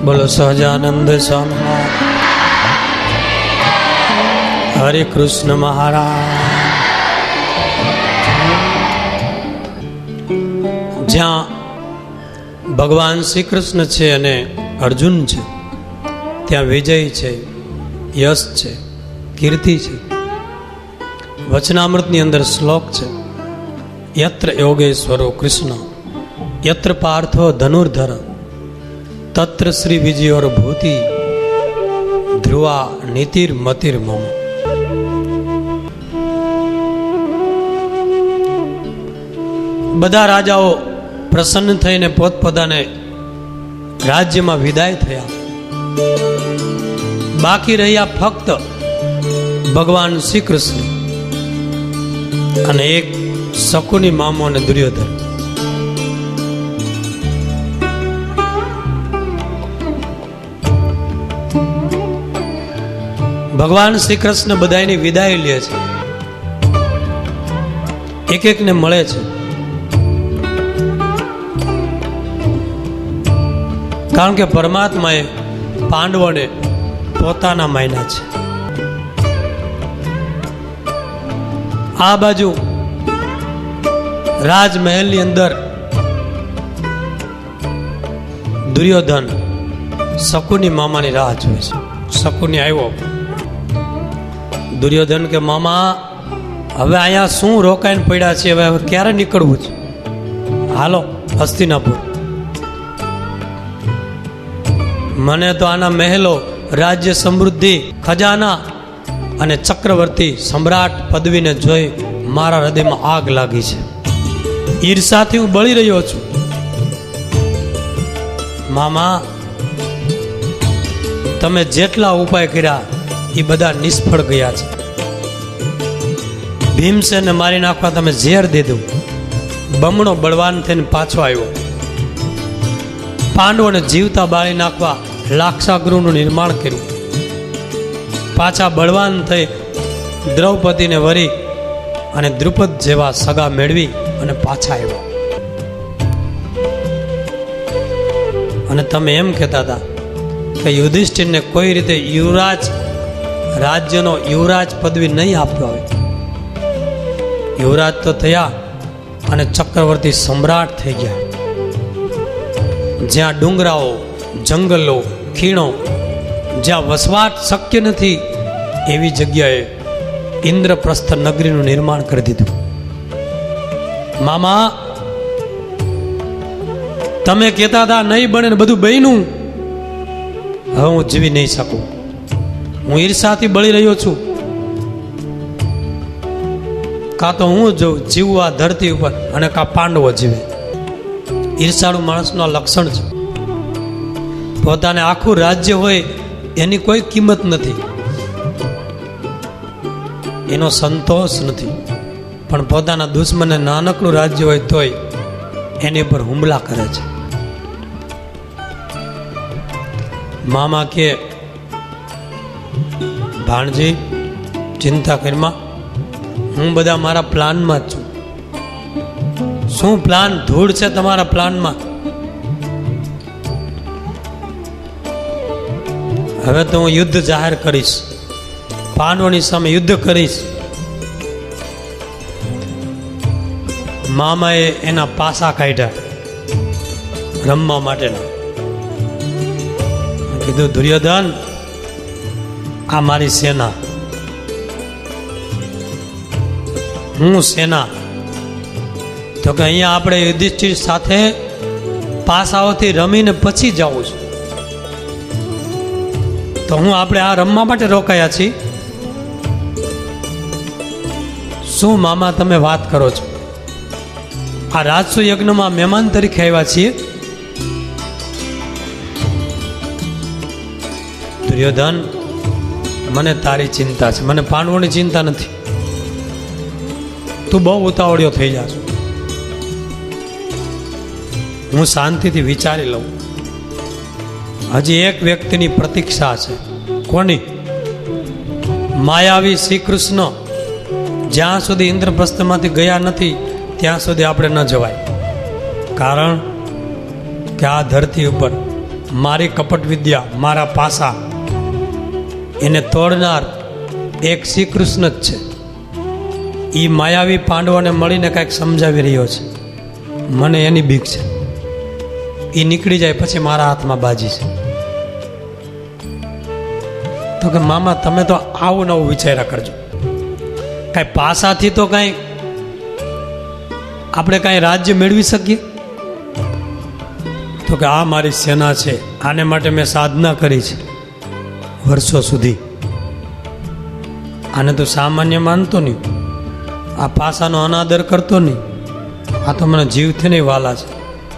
બોલો સહજાનંદ સ્વામી હરે કૃષ્ણ મહારાજ। જ્યાં ભગવાન શ્રી કૃષ્ણ છે અને અર્જુન છે, ત્યાં વિજય છે, યશ છે, કીર્તિ છે। વચનામૃતની અંદર શ્લોક છે, યત્ર યોગેશ્વરો કૃષ્ણ યત્ર પાર્થો ધનુર્ધર તત્ર શ્રી વિજયોર ભૂતિ ધ્રુવા નીતિર મતિર મમ। બધા રાજાઓ પ્રસન્ન થઈને પોતપોતાને રાજ્યમાં વિદાય થયા। બાકી રહ્યા ફક્ત ભગવાન શ્રી કૃષ્ણ અને એક શકુની મામો અને દુર્યોધન। ભગવાન શ્રી કૃષ્ણ બધાની વિદાય લે છે, એક એકને મળે છે, કારણ કે પરમાત્માએ પાંડવોને પોતાના માન્યા છે। આ બાજુ રાજમહેલની અંદર દુર્યોધન શકુની મામાની રાહ જોવે છે। શકુની આવ્યો, દુર્યોધન કે મામા હવે અહીંયા શું રોકાઈને પડ્યા છે, હવે ક્યારે નીકળવું છે, હાલો હસ્તિનાપુર। મને તો આના મહેલો, રાજ્ય, સમૃદ્ધિ, ખજાના અને ચક્રવર્તી સમ્રાટ પદવીને જોઈ મારા હૃદયમાં આગ લાગી છે। ઈર્ષાથી હું બળી રહ્યો છું। મામા તમે જેટલા ઉપાય કર્યા એ બધા નિષ્ફળ ગયા છે। ભીમસેનને મારી નાખવા તમે ઝેર દીધું, બમણો બળવાન થઈને પાછો આવ્યો। પાંડવોને જીવતા બાળી નાખવા લાક્ષાગૃહનું નિર્માણ કર્યું, પાછા બળવાન થઈ દ્રૌપદીને વરી અને દ્રુપદ જેવા સગા મેળવી અને પાછા આવ્યા। અને તમે એમ કહેતા હતા કે યુધિષ્ઠિરને કોઈ રીતે યુવરાજ રાજ્યનો યુવરાજ પદવી નહીં આપવા આવે। યુવરાજ તો થયા અને ચક્રવર્તી સમ્રાટ થઈ ગયા। જ્યાં ડુંગરાઓ, જંગલો, ખીણો, જ્યાં વસવાટ શક્ય નથી એવી જગ્યાએ ઇન્દ્રપ્રસ્થ નગરીનું નિર્માણ કરી દીધું। મામા તમે કહેતા હતા નહીં બને ને બધું બન્યું, હવે હું જીવી નહીં શકું। હું ઈર્ષાથી બળી રહ્યો છું। કાં તો હું જીવવા ધરતી ઉપર અને કાં પાંડવો જીવે। ઈર્ષાળુ માણસનું આ લક્ષણ છે। પોતાને આખું રાજ્ય હોય એની કોઈ કિંમત નથી, એનો સંતોષ નથી, પણ પોતાના દુશ્મને નાનકડું રાજ્ય હોય તોય એની પર હુમલા કરે છે। મામા કે ભાણજી ચિંતા કરીમાં, હું બધા મારા પ્લાનમાં જ છું। શું પ્લાન? ધૂળ છે તમારા પ્લાનમાં। હવે તો હું યુદ્ધ જાહેર કરીશ, પાંડવોની સામે યુદ્ધ કરીશ। મામાએ એના પાસા કાઢ્યા રમવા માટેના। કીધું દુર્યોધન આ મારી સેના, હું સેના। તો કે અહીંયા આપણે યુધિષ્ઠિર સાથે પાસાઓથી રમીને પછી જવું છે, તો હું આપણે આ રમવા માટે રોકાયા છીએ। શું મામા તમે વાત કરો છો? આ રાજસુ યજ્ઞમાં મહેમાન તરીકે આવ્યા છીએ। દુર્યોધન મને તારી ચિંતા છે, મને પાંડવોની ચિંતા નથી। તું બહુ ઉતાવળિયો થઈ જાશ, હું શાંતિથી વિચારી લઉં। હજી એક વ્યક્તિની પ્રતીક્ષા છે। કોની? માયાવી શ્રી કૃષ્ણ જ્યાં સુધી ઇન્દ્રપ્રસ્થમાંથી ગયા નથી ત્યાં સુધી આપણે ન જવાય। કારણ કે આ ધરતી ઉપર મારી કપટ વિદ્યા, મારા પાસા એને તોડનાર એક શ્રી કૃષ્ણ જ છે. એ માયાવી પાંડવોને મળીને કાંઈક સમજાવી રહ્યો છે. મને એની બીક છે. એ નીકળી જાય પછી મારા હાથમાં બાજી છે. તો કે મામા તમે તો આવું નવું વિચાર્યા કરજો. કાંઈ પાસાથી તો કાંઈ આપણે કાંઈ રાજ્ય મેળવી શકીએ? તો કે આ મારી સેના છે, આને માટે મેં સાધના કરી છે વર્ષો સુધી. આને તો સામાન્ય માનતો નહીં, આ પાસાનો અનાદર કરતો નહીં. આ તો મને જીવથી નહીં વાલા છે.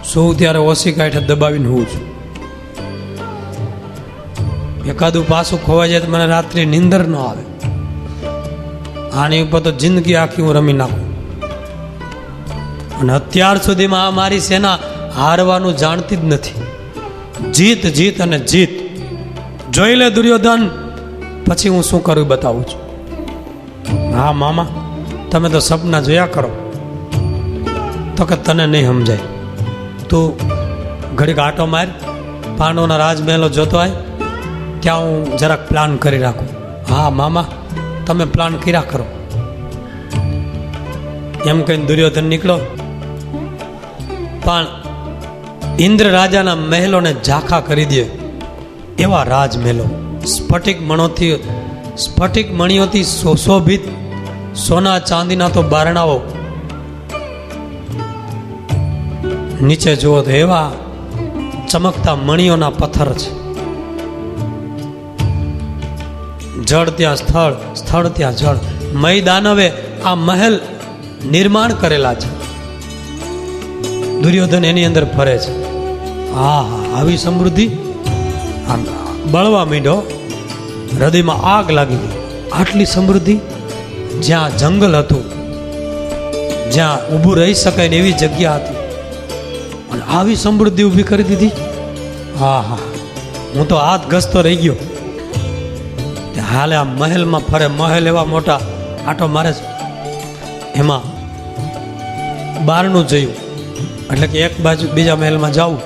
શું ત્યારે ઓછી કાંઠે દબાવીને હોઉં છું. એકાદું પાસું ખોવાઈ જાય તો મને રાત્રે નીંદર ન આવે. આની ઉપર તો જિંદગી આખી હું રમી નાખું. અને અત્યાર સુધીમાં આ મારી સેના હારવાનું જાણતી જ નથી. જીત જીત અને જીત. જોઈ લે દુર્યોધન, પછી હું શું કરું બતાવું છું. હા મામા તમે તો સપના જોયા કરો. તો કે તને નહીં સમજાય. તું ઘડીક આટો માર, પાંડવોના રાજમહેલો જોતો આય, ત્યાં હું જરાક પ્લાન કરી રાખું. હા મામા તમે પ્લાન કર્યા કરો. એમ કહીને દુર્યોધન નીકળો. પણ ઇન્દ્ર રાજાના મહેલોને ઝાંખા કરી દે એવા રાજમહેલો, સ્ફટિક મણિઓથી સુશોભિત સોના ચાંદીના તો બારણાઓ, નીચે જુઓ તો એવા ચમકતા મણિઓના પથ્થર છે. જળ ત્યાં સ્થળ, સ્થળ ત્યાં જળ. મય આ મહેલ નિર્માણ કરેલા છે. દુર્યોધન એની અંદર ફરે છે. હા હા આવી સમૃદ્ધિ આમ બળવા માંડ્યો. હૃદયમાં આગ લાગી ગઈ. આટલી સમૃદ્ધિ, જ્યાં જંગલ હતું, જ્યાં ઊભું રહી શકાય ને એવી જગ્યા હતી, અને આવી સમૃદ્ધિ ઊભી કરી દીધી. હા હા હું તો હાથ ઘસતો રહી ગયો. હાલે આ મહેલમાં ફરે. મહેલ એવા મોટા, આટો મારે છે. એમાં બારનું જોયું એટલે કે એક બાજુ બીજા મહેલમાં જાવું,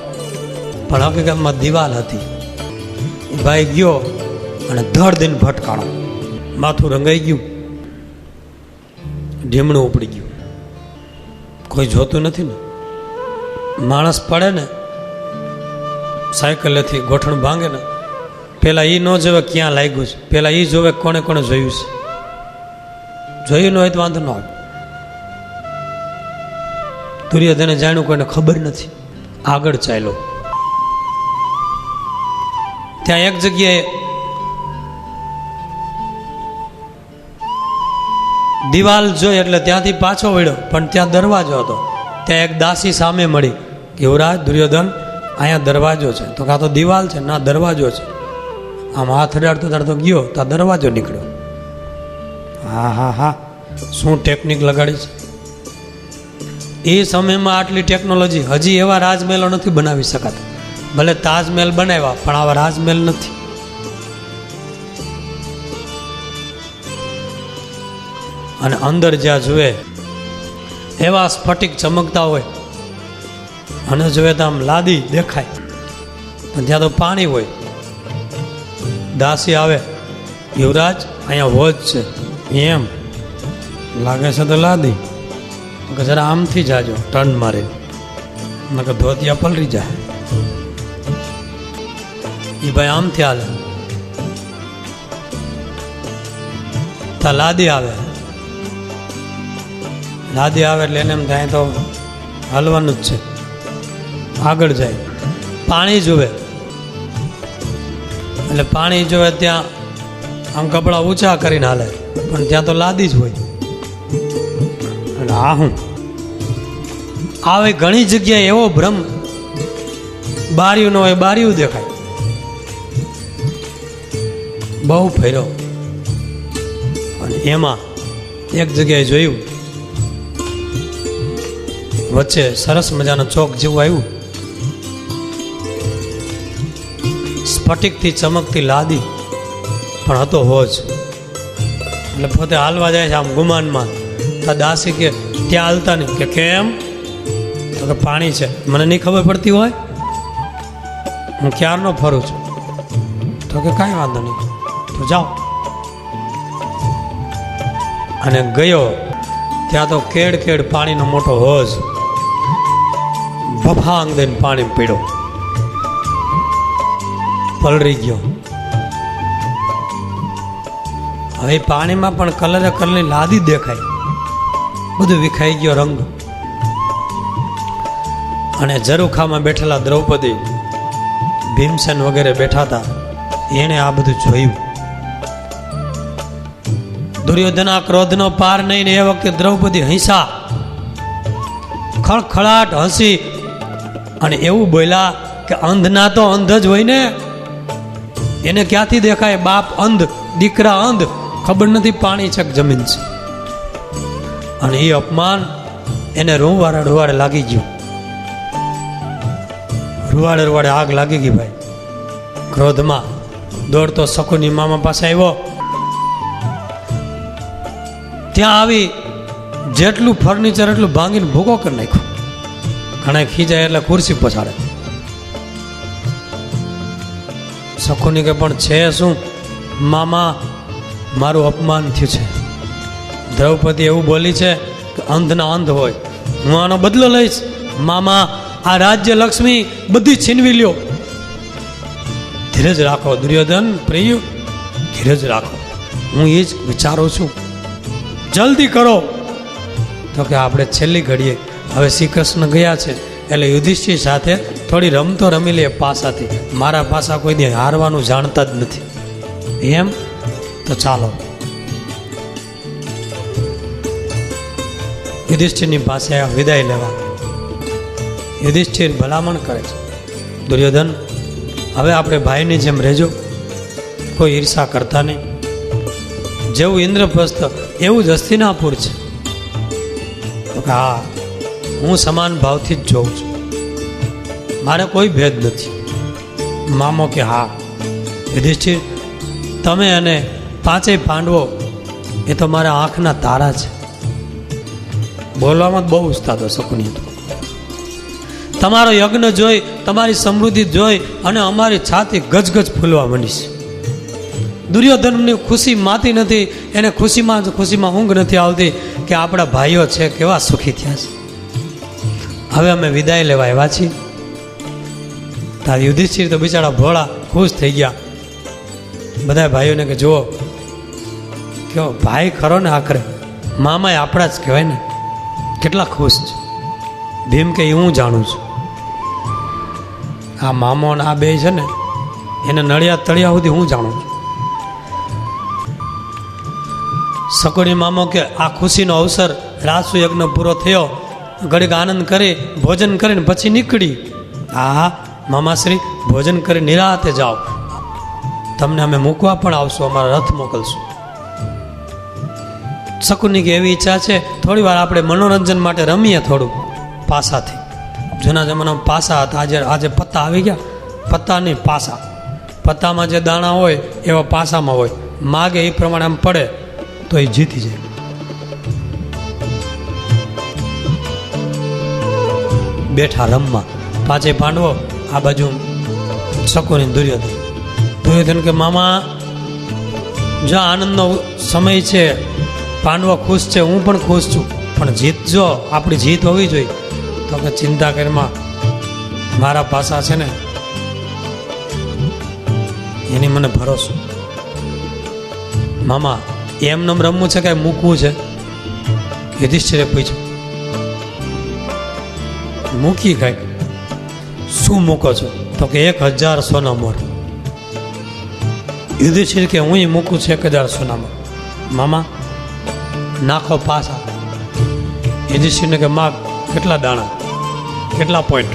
પણ હકીકતમાં દિવાલ હતી. ભાઈ ગયો અને ધડ દિન ભટકાણો. માથું રંગાઈ ગયું, ઢીમણું ઉપડી ગયું. કોઈ જોતું નથી ને. માણસ પડે ને સાયકલેથી ગોઠણ ભાંગે ને, પેલા એ ન જોવે ક્યાં લાગ્યું છે, પેલા એ જોવે કોણે કોણે જોયું છે. જોયું ન હોય તો વાંધો ન આવે. દુર્યોધને જાણ્યું કોઈને ખબર નથી. આગળ ચાલ્યો. ત્યાં એક જગ્યાએ દિવાલ જોઈ એટલે ત્યાંથી પાછો વળ્યો, પણ ત્યાં દરવાજો હતો. ત્યાં એક દાસી સામે મળી કે યુવરાજ દુર્યોધન અહીંયા દરવાજો છે. તો કાં તો દિવાલ છે, ના દરવાજો છે. આમ હાથ અડાડતો અડાડતો ગયો તો દરવાજો નીકળ્યો. હા હા હા શું ટેકનિક લગાડી છે. એ સમયમાં આટલી ટેકનોલોજી. હજી એવા રાજમહેલો નથી બનાવી શકાતા. ભલે તાજમહેલ બનાવ્યા, પણ આવા રાજમહેલ નથી. અને અંદર જ્યાં જુએ એવા સ્ફટિક ચમકતા હોય, અને જોવે તો આમ લાદી દેખાય, પણ ત્યાં તો પાણી હોય. દાસી આવે, યુવરાજ અહીંયા હોજ છે. એમ લાગે છે તો લાદી. કે જરા આમથી જાજો, ટર્ન મારે, નકર ધોતિયા પલરી જાય. એ ભાઈ આમથી હાલે. તા લાદી આવે. લાદી આવે એટલે એને એમ થાય તો હાલવાનું જ છે. આગળ જાય. પાણી જોવે એટલે પાણી જોવે ત્યાં આમ કપડા ઊંચા કરીને હાલે, પણ ત્યાં તો લાદી જ હોય. એટલે આ હું આવે ઘણી જગ્યાએ એવો ભ્રમ. બારીયું ન હોય, બારીયું દેખાય. બહુ ફેર્યો. અને એમાં એક જગ્યાએ જોયું, વચ્ચે સરસ મજાનો ચોક જેવું આવ્યું. સ્ફટિકથી ચમકતી લાદી, પણ હતો હોજ. એટલે પોતે હાલવા જાય છે આમ ગુમાનમાં. તો દાસી કે ત્યાં હાલતા નહીં. કે કેમ? તો કે પાણી છે. મને નહીં ખબર પડતી હોય. હું ક્યારનો ફરું છું. તો કે કાંઈ વાંધો નહીં, તો જાઓ. અને ગયો ત્યાં તો કેડ કેડ પાણીનો મોટો હોજ, બફાંગ દઈને પાણી પીડ્યો, પલળી ગયો. હવે પાણીમાં પણ કલરે કલરની લાદી દેખાય, બધું વિખાઈ ગયો રંગ. અને ઝરૂખામાં બેઠેલા દ્રૌપદી, ભીમસેન વગેરે બેઠા હતા, એણે આ બધું જોયું. દુર્યોધના ક્રોધનો પાર નહીં ને એ વખતે દ્રૌપદી હંસા, ખળખળાટ હસી અને એવું બોલ્યા કે અંધના તો અંધ જ હોય ને, એને ક્યાંથી દેખાય? બાપ અંધ, દીકરા અંધ, ખબર નથી પાણી છે કે જમીન છે. અને એ અપમાન એને રૂવાડે લાગી ગયું. રૂવાડે આગ લાગી ગઈ ભાઈ. ક્રોધમાં દોડતો શકુની મામા પાસે આવ્યો. ત્યાં આવી જેટલું ફર્નિચર એટલું ભાંગીને ભૂકો કરી નાખ્યો. ઘણા ખીજાય એટલે ખુરશી પછાડે. શકુની કે પણ છે શું? મામા, મારું અપમાન થયું છે. દ્રૌપદી એવું બોલી છે કે અંધના અંધ હોય, હું આનો બદલો લઈશ. મામા, આ રાજ્ય લક્ષ્મી બધી છીનવી લ્યો. ધીરજ રાખો દુર્યોધન પ્રિય, ધીરજ રાખો, હું એ જ વિચારું છું, જલ્દી કરો. તો કે આપણે છેલ્લી ઘડીએ હવે શ્રી કૃષ્ણ ગયા છે એટલે યુધિષ્ઠિર સાથે થોડી રમતો રમી લે પાસાથી. મારા પાસા કોઈ દે હારવાનું જાણતા જ નથી. એમ તો ચાલો. યુધિષ્ઠિરની પાસે વિદાય લેવા યુધિષ્ઠિર ભલામણ કરે છે, દુર્યોધન હવે આપણે ભાઈની જેમ રહેજો, કોઈ ઈર્ષા કરતા નહીં. જેવું ઇન્દ્રપ્રસ્થ એવું જ હસ્તિનાપુર છે. હા, હું સમાન ભાવથી જ જોઉં છું, મારે કોઈ ભેદ નથી. મામો કે હા યુધિષ્ઠિર, તમે અને પાંચેય પાંડવો એ તો મારા આંખના તારા છે. બોલવામાં બહુ ઉસ્તાદ શકુની હતો. તમારો યજ્ઞ જોઈ, તમારી સમૃદ્ધિ જોઈ અને અમારી છાતી ગજગજ ફૂલવા માંડી છે. દુર્યોધનની ખુશી માતી નથી, એને ખુશીમાં ઊંઘ નથી આવતી કે આપણા ભાઈઓ છે કેવા સુખી થયા છે. હવે અમે વિદાય લેવા આવ્યા છીએ. તાર યુધિષ્ઠિર તો બિચારા ભોળા ખુશ થઈ ગયા. બધા ભાઈઓને કે જુઓ કેવો ભાઈ ખરો ને, આખરે મામાએ આપણા જ કહેવાય ને, કેટલા ખુશ છે. ભીમ કે હું જાણું છું, આ મામો અને આ બે છે ને એને નળિયા તળિયા સુધી હું જાણું છું. શકુની મામો કે આ ખુશીનો અવસર, રાસુ યજ્ઞ પૂરો થયો, ઘડીક આનંદ કરી ભોજન કરીને પછી નીકળી. હા મામાશ્રી, ભોજન કરી નિરાતે જાઓ, તમને અમે મૂકવા પણ આવશું, અમારા રથ મોકલશું. શકુની કે એવી ઈચ્છા છે થોડી વાર આપણે મનોરંજન માટે રમીએ થોડું પાસાથી. જૂના જમાનામાં પાસા હતા, આજે પત્તા આવી ગયા. પત્તા નહીં, પાસા. પત્તામાં જે દાણા હોય એવા પાસામાં હોય, માગે એ પ્રમાણે આમ પડે તો એ જીતી જાય. બેઠા રમવા પાંચે પાંડવો, આ બાજુ શકુની દુર્યોધન. દુર્યોધન કે મામા જો આનંદનો સમય છે, પાંડવો ખુશ છે, હું પણ ખુશ છું, પણ જીતજો, આપણી જીત હોવી જોઈએ. તો કે ચિંતા કરીમાં મારા પાસા છે ને એની મને ભરોસો. મામા એમનેમ રમવું છે કે મૂકવું છે? યુધિષ્ઠિરે પૂછ્યું. મૂકી કાંઈક. શું મૂકો છો? તો કે 1000 સોના મોર. યુધિષ્ઠિર કે હું મૂકું છું 1000 સોના મોર. મામા નાખો પાસા. યુધિષ્ઠિરને કે માગ કેટલા દાણા, કેટલા પોઈન્ટ?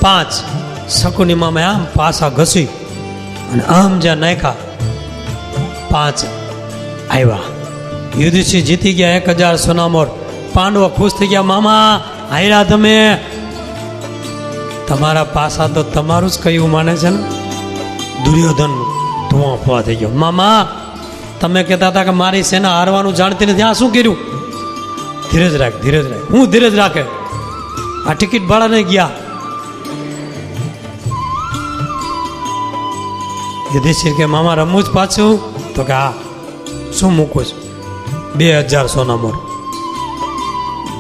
5. શકુની મામે આમ પાસા ઘસી અને આમ જ્યાં નાખ્યા 5 આવ્યા. યુધિષ્ઠિર જીતી ગયા 1000 સોનામોર. પાંડવો ખુશ થઈ ગયા, મામા હાર્યા તમે. તમારા પાસા તો તમારું જ કયું માને છે ને. દુર્યોધન ધુઆ ફવા થઈ ગયો. મામા તમે કહેતા હતા કે મારી સેના હારવાનું જાણતી નથી, આ શું કર્યું? ધીરજ રાખ, ધીરજ રાખ. હું ધીરજ રાખે? આ ટિકિટ ભાડા નહીં ગયા, યુધિષ્ઠિર કે મામા રમવું જ પાછું? તો કે હા. શું મૂકું છું? 2000 સોના મોર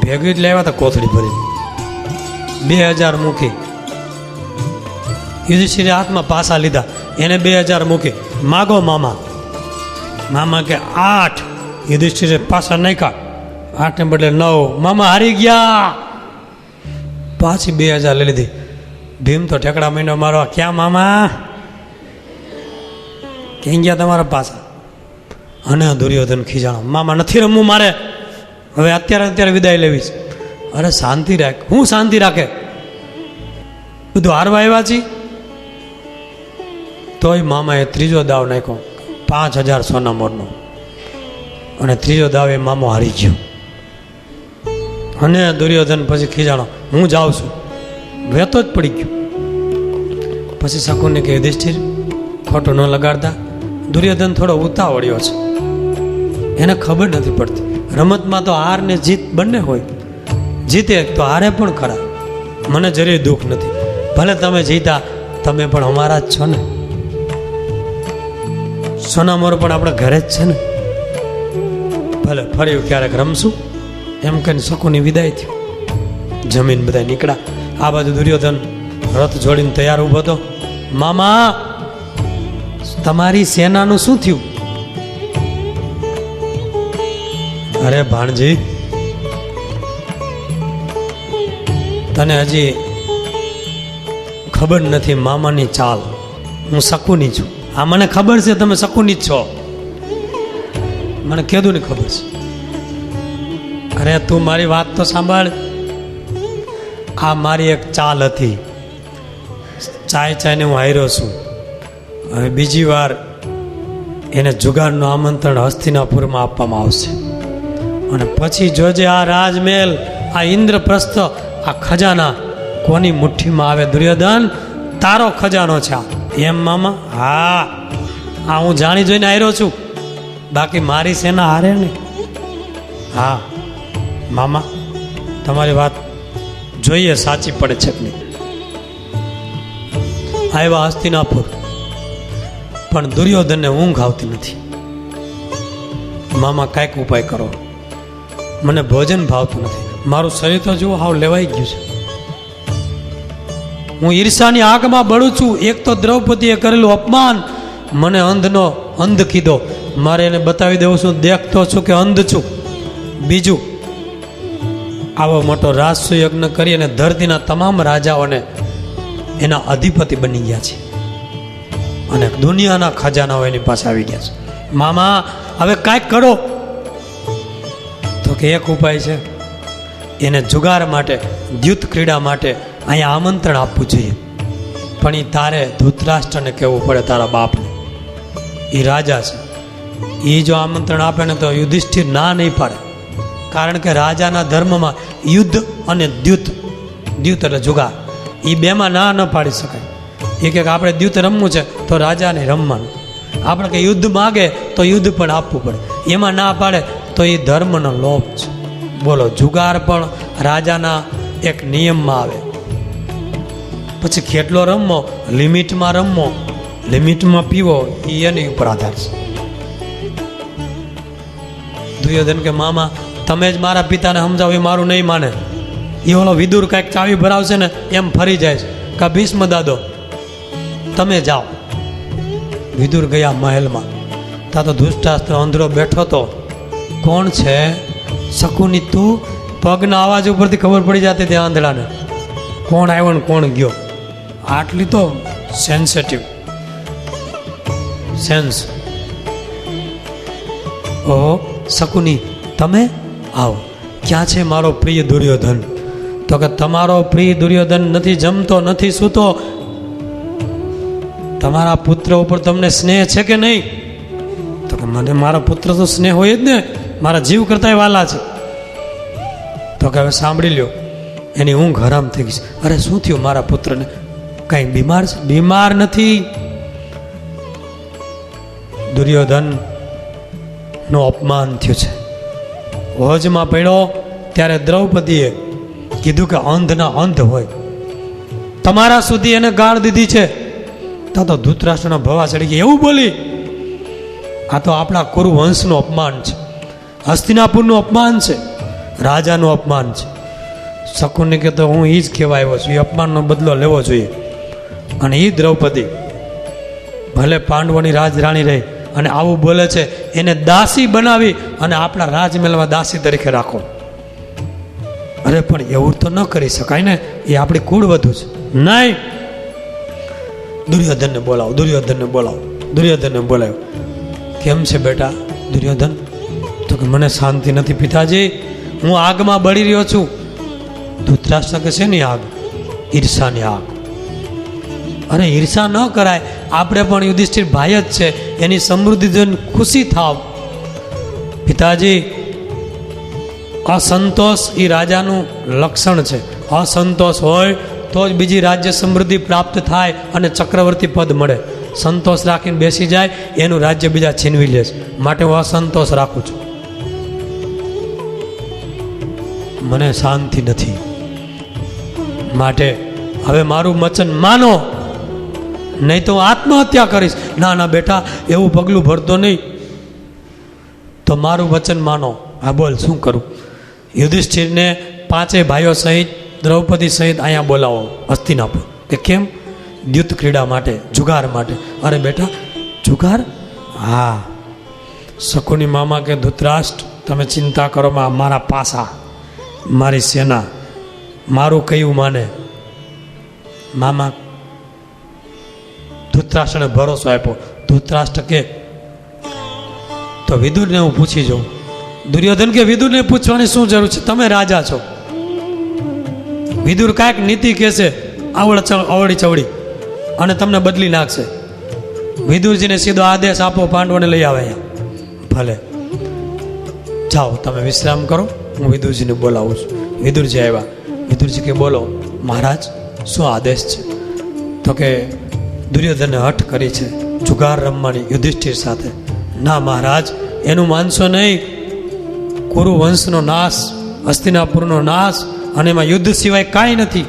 ભેગી જ લેવા હતા કોથળી ભરી. 2000 મૂકી. યુધિષ્ઠિરે હાથમાં પાસા લીધા, એને 2000 મૂકી. માગો મામા. મામા કે 8. યુધિષ્ઠિરે પાસા નાખ્યા, 8 ને બદલે 9. મામા હારી ગયા. પાછી 2000 લઈ લીધી. ભીમ તો ઠેકડા મહિનો મારવા. ક્યાં મામા? ક્યાં ગયા તમારા પાસા? અને દુર્યોધન ખીજાણો, મામા નથી રમવું મારે, હવે અત્યારે વિદાય લેવી છે. અરે શાંતિ રાખ. હું શાંતિ રાખે? બધું હારવા આવ્યા છીએ. તોય મામાએ ત્રીજો દાવ નાખ્યો 5000 સોના મોરનો, અને ત્રીજો દાવ એ મામો હારી ગયો. અને દુર્યોધન પછી ખીજાણો, હું જાઉં છું, વેતો જ પડી ગયો. પછી શકુનને કે યુધિષ્ઠિર ખોટું ન લગાડતા. દુર્યોધન થોડો ઉતાવળ્યો છે, એને ખબર નથી પડતી. રમતમાં તો હાર ને જીત બંને હોય. જીતે તો હારે પણ ખરા. મને જરી દુઃખ નથી, ભલે તમે જીતા, તમે પણ અમારા જ છો ને. સોનામોર પણ આપણે ઘરે જ છે ને, ભલે ફરી ક્યારેક રમશું એમ કહીને શકુની વિદાય થયો. જમીન બધા નીકળ્યા. આ બાજુ દુર્યોધન રથ જોડીને તૈયાર ઊભો હતો. મામા તમારી સેનાનું શું થયું? અરે ભાણજી, તને હજી ખબર નથી મામાની ચાલ. હું શકુની છું. આ મને ખબર છે તમે શકુની જ છો, મને કીધું ને ખબર છે. અરે તું મારી વાત તો સાંભળ. આ મારી એક ચાલ હતી. ચાઈને હું હાર્યો છું. હવે બીજી વાર એને જુગારનું આમંત્રણ હસ્તિનાપુરમાં આપવામાં આવશે, અને પછી જોજે આ રાજમહેલ, આ ઇન્દ્રપ્રસ્થ, આ ખજાના કોની મુઠ્ઠીમાં આવે? દુર્યોધન, તારો ખજાનો છે આ. એમ મામા? હા, આ હું જાણી જોઈને હાર્યો છું, બાકી મારી સેના હારે નહીં. હા મામા, તમારી વાત જોઈએ સાચી પડે છે કે નહીં. આવ્યા હસ્તિનાપુર, પણ દુર્યોધનને ઊંઘ આવતી નથી. મામા કાંઈક ઉપાય કરો, મને ભોજન ભાવતું નથી. મારું શરીર તો જુઓ હાવ લેવાઈ ગયું છે. હું ઈર્ષાની આગમાં બળું છું. એક તો દ્રૌપદીએ કરેલું અપમાન, મને અંધ કીધો. મારે એને બતાવી દેવું છું દેખતો છું કે અંધ છું. બીજું, આવો મોટો રાજસુ યજ્ઞ કરી અને ધરતીના તમામ રાજાઓને એના અધિપતિ બની ગયા છે, અને દુનિયાના ખજાનાઓ એની પાસે આવી ગયા છે. મામા હવે કાંઈક કરો. તો કે એક ઉપાય છે, એને જુગાર માટે, દ્યુત ક્રીડા માટે અહીંયા આમંત્રણ આપવું જોઈએ. પણ એ તારે ધૃતરાષ્ટ્રને કહેવું પડે, તારા બાપને. એ રાજા છે, એ જો આમંત્રણ આપે ને તો યુધિષ્ઠિર ના નહીં પાડે. કારણ કે રાજાના ધર્મમાં યુદ્ધ અને દ્યુત એટલે જુગાર, એ બેમાં ના ન પાડી શકાય. એ કે આપણે દ્યુત રમવું છે તો રાજાને રમવાનું. આપણે કે યુદ્ધ માગે તો યુદ્ધ પણ આપવું પડે. એમાં ના પાડે તો એ ધર્મનો લોપ છે. બોલો, જુગાર પણ રાજાના એક નિયમમાં આવે. પછી કેટલો રમવો, લિમિટમાં રમવો, લિમિટમાં પીવો, એ એની ઉપર આધાર છે. દુર્યોધન કે મામા તમે જ મારા પિતાને સમજાવો, એ મારું નહીં માને. એ ઓલો વિદુર કાંઈક ચાવી ભરાવશે ને એમ ફરી જાય છે. કા ભીષ્મ દાદો તમે જાઓ. વિદુર ગયા મહેલમાં. ત્યાં તો ધૃતરાષ્ટ્ર અંધરો બેઠો તો. કોણ છે? શકુની. તું? પગના અવાજ ઉપરથી ખબર પડી જતી ત્યાં આંધળાને કોણ આવ્યો ને કોણ ગયો. આટલી તો સેન્સિટિવ સેન્સ. ઓહો શકુની, તમે આવો. ક્યાં છે મારો પ્રિય દુર્યોધન? તો કે તમારો પ્રિય દુર્યોધન નથી જમતો, નથી સૂતો. તમારા પુત્ર ઉપર તમને સ્નેહ છે કે નહીં? તો કે મને મારા પુત્ર તો સ્નેહ હોય જ ને, મારા જીવ કરતા વાલા છે. તો કે હવે સાંભળી લ્યો, એની ઊંઘ હરામ થઈ ગઈ. અરે શું થયું મારા પુત્રને? કંઈ બીમાર છે? બીમાર નથી. દુર્યોધનનું અપમાન થયું છે. હોજમાં પડ્યો ત્યારે દ્રૌપદીએ કીધું કે અંધના અંધ હોય. તમારા સુધી એને ગાળ દીધી છે. તો ધૃતરાષ્ટ્રના ભવા ચડી ગયા, એવું બોલી આ તો આપણા કુરુ વંશનું અપમાન છે, હસ્તિનાપુરનું અપમાન છે, રાજાનું અપમાન છે. શકુને કે તો હું એ જ કહેવા આવ્યો છું, એ અપમાનનો બદલો લેવો જોઈએ. અને એ દ્રૌપદી ભલે પાંડવોની રાજરાણી રહી અને આવું બોલે છે, એને દાસી બનાવી અને આપણા રાજમહેલમાં દાસી તરીકે રાખો. અરે પણ એવું તો ન કરી શકાય ને, એ આપણી કુળવધુ છે. નહીં, દુર્યોધનને બોલાવો, દુર્યોધનને બોલાવો, દુર્યોધનને બોલાવ્યો. કેમ છે બેટા દુર્યોધન? તો કે મને શાંતિ નથી પિતાજી, હું આગમાં બળી રહ્યો છું. ધૃતરાષ્ટ્ર કે છે ની આગ? ઈર્ષાની આગ. અરે ઈર્ષા ન કરાય, આપણે પણ યુધિષ્ઠિર ભાઈ જ છે, એની સમૃદ્ધિ જોઈને ખુશી થાવ. પિતાજી, અસંતોષ એ રાજાનું લક્ષણ છે. અસંતોષ હોય તો જ બીજી રાજ્ય સમૃદ્ધિ પ્રાપ્ત થાય અને ચક્રવર્તી પદ મળે. સંતોષ રાખીને બેસી જાય એનું રાજ્ય બીજા છીનવી લે છે. માટે હું અસંતોષ રાખું છું, મને શાંતિ નથી. માટે હવે મારું વચન માનો, નહીં તો આત્મહત્યા કરીશ. ના ના બેટા, એવું પગલું ભરતો નહીં, તો મારું વચન માનો. હા બોલ, શું કરું? યુધિષ્ઠિરને પાંચેય ભાઈઓ સહિત, દ્રૌપદી સહિત અહીંયા બોલાવો હસ્તિનાપુર. કે કેમ? દ્યુત ક્રીડા માટે, જુગાર માટે. અરે બેટા જુગાર? હા. શકુની મામા કે ધૃતરાષ્ટ્ર તમે ચિંતા કરો, મારા પાસા, મારી સેના મારું કયું માને. મામા ધૃતરાષ્ટ્રને ભરોસો આપ્યો. ધૃતરાષ્ટ્ર કે તો વિદુરને હું પૂછી જાઉં. દુર્યોધન કે વિદુરને પૂછવાની શું જરૂર છે, તમે રાજા છો. વિદુર કાંઈક નીતિ કહેશે અવળી ચવડી અને તમને બદલી નાખશે. વિદુરજીને સીધો આદેશ આપો, પાંડવોને લઈ આવે અહીંયા. ભલે, જાઓ તમે વિશ્રામ કરો, હું વિદુરજીને બોલાવું છું. વિદુરજી આવ્યા. વિદુરજી કે બોલો મહારાજ, શું આદેશ છે? તો કે દુર્યોધને હઠ કરી છે જુગાર રમવાની યુધિષ્ઠિર સાથે. ના મહારાજ, એનું માનશો નહીં. કુરુ વંશનો નાશ, હસ્તિનાપુરનો નાશ, અને એમાં યુદ્ધ સિવાય કાંઈ નથી.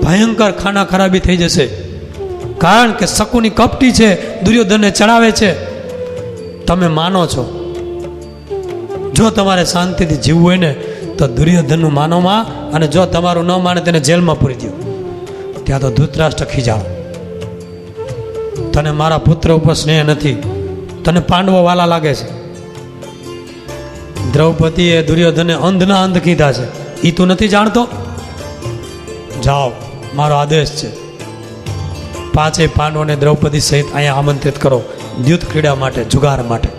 ભયંકર ખાના ખરાબી થઈ જશે. કારણ કે શકુની કપટી છે, દુર્યોધનને ચડાવે છે. તમે માનો છો, જો તમારે શાંતિથી જીવવું હોય ને તો દુર્યોધનનું માનોમાં, અને જો તમારું ન માને તેને જેલમાં પૂરી દો. ત્યાં તો ધૃતરાષ્ટ્ર ખીજાણો, તને મારા પુત્ર ઉપર સ્નેહ નથી, તને પાંડવો વાલા લાગે છે. દ્રૌપદીએ દુર્યોધનને અંધના અંધ કીધા છે, એ તું નથી જાણતો? જાઓ, મારો આદેશ છે. પાંચેય પાંડવોને દ્રૌપદી સહિત અહીંયા આમંત્રિત કરો દ્યુત ક્રીડા માટે, જુગાર માટે.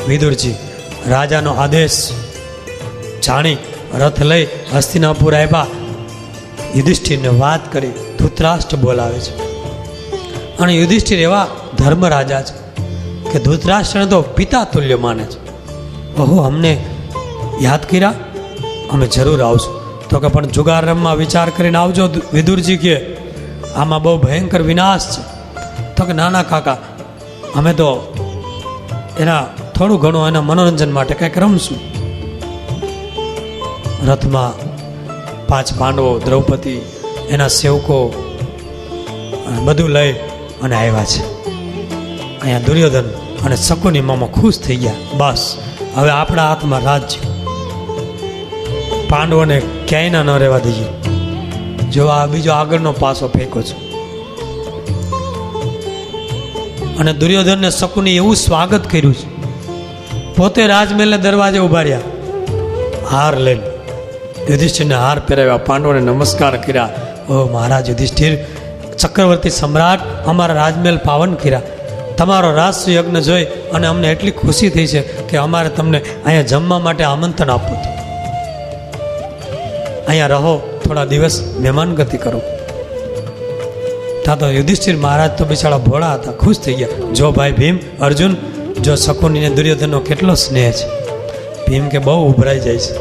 વિદુરજી રાજાનો આદેશ જાણી રથ લઈ હસ્તિનાપુર આવ્યા. યુધિષ્ઠિરને વાત કરી, ધૃતરાષ્ટ્ર બોલાવે છે. અને યુધિષ્ઠિર એવા ધર્મ રાજા છે કે ધૃતરાષ્ટ્રને તો પિતા તુલ્ય માને છે. ઓહો, અમને યાદ કર્યા, અમે જરૂર આવશું. તો કે પણ જુગાર રમવા વિચાર કરીને આવજો. વિદુરજી કે આમાં બહુ ભયંકર વિનાશ છે. તો કે નાના કાકા, અમે તો એના થોડું ઘણું એના મનોરંજન માટે કંઈક રમશું. રથમાં પાંચ પાંડવો, દ્રૌપદી, એના સેવકો બધું લઈ અને આવ્યા છે. અહીંયા દુર્યોધન અને શકુની મામા ખુશ થઈ ગયા. બસ હવે આપણા હાથમાં રાજ્ય, પાંડવોને ક્યાંય ન રહેવા દઈએ. જો આ બીજો આગળનો પાસો ફેંકો છે. અને દુર્યોધનને શકુની એવું સ્વાગત કર્યું છે, પોતે રાજમહેલના દરવાજે ઉભા રહ્યા, હાર લઈને યુધિષ્ઠિરને હાર પહેરાવ્યા, પાંડવોને નમસ્કાર કર્યા. ઓ મહારાજ યુધિષ્ઠિર, ચક્રવર્તી સમ્રાટ અમારા રાજમહેલ પાવન કર્યા. તમારો રાજસુ યજ્ઞ જોઈ અને અમને એટલી ખુશી થઈ છે કે અમારે તમને અહીંયા જમવા માટે આમંત્રણ આપવું હતું. અહીંયા રહો, થોડા દિવસ મહેમાનગતિ કરો. ત્યાં તો યુધિષ્ઠિર મહારાજ તો બિચારા ભોળા હતા, ખુશ થઈ ગયા. જો ભાઈ ભીમ, અર્જુન, જો શકુનીને દુર્યોધનનો કેટલો સ્નેહ છે. ભીમ કે બહુ ઉભરાઈ જાય છે,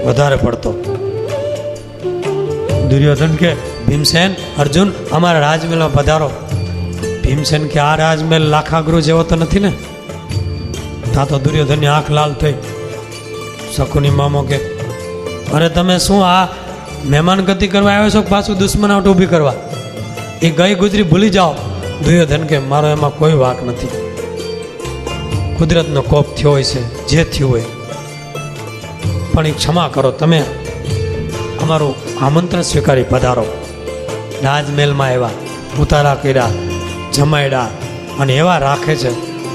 વધારે પડતો. દુર્યોધન કે ભીમસેન, અર્જુન, અમારા રાજમહેલમાં પધારો. ભીમસેન કે આ રાજમહેલ લાખાગૃહ જેવો તો નથી ને? ત્યાં તો દુર્યોધનની આંખ લાલ થઈ. શકુની મામો કે અરે તમે શું આ મહેમાન ગતિ કરવા આવ્યો છો કે પાછું દુશ્મનાવટ ઊભી કરવા? એ ગઈ ગુજરી ભૂલી જાઓ. દુર્યોધન કે મારો એમાં કોઈ વાંક નથી, કુદરતનો કોપ થયો હોય છે, જે થયું હોય, પણ એ ક્ષમા કરો. તમે અમારું આમંત્રણ સ્વીકારી પધારો. રાજમહેલમાં આવ્યા, ઉતારા કર્યા, જમાડ્યા અને એવા રાખે છે.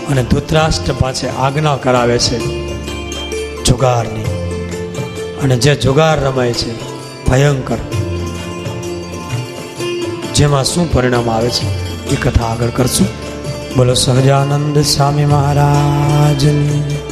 અને ધૃતરાષ્ટ્ર પાસે આજ્ઞા કરાવે છે જુગારની. અને જે જુગાર રમાય છે ભયંકર, જેમાં શું પરિણામ આવે છે એ કથા આગળ કરશું. બોલો સહજાનંદ સ્વામી મહારાજની.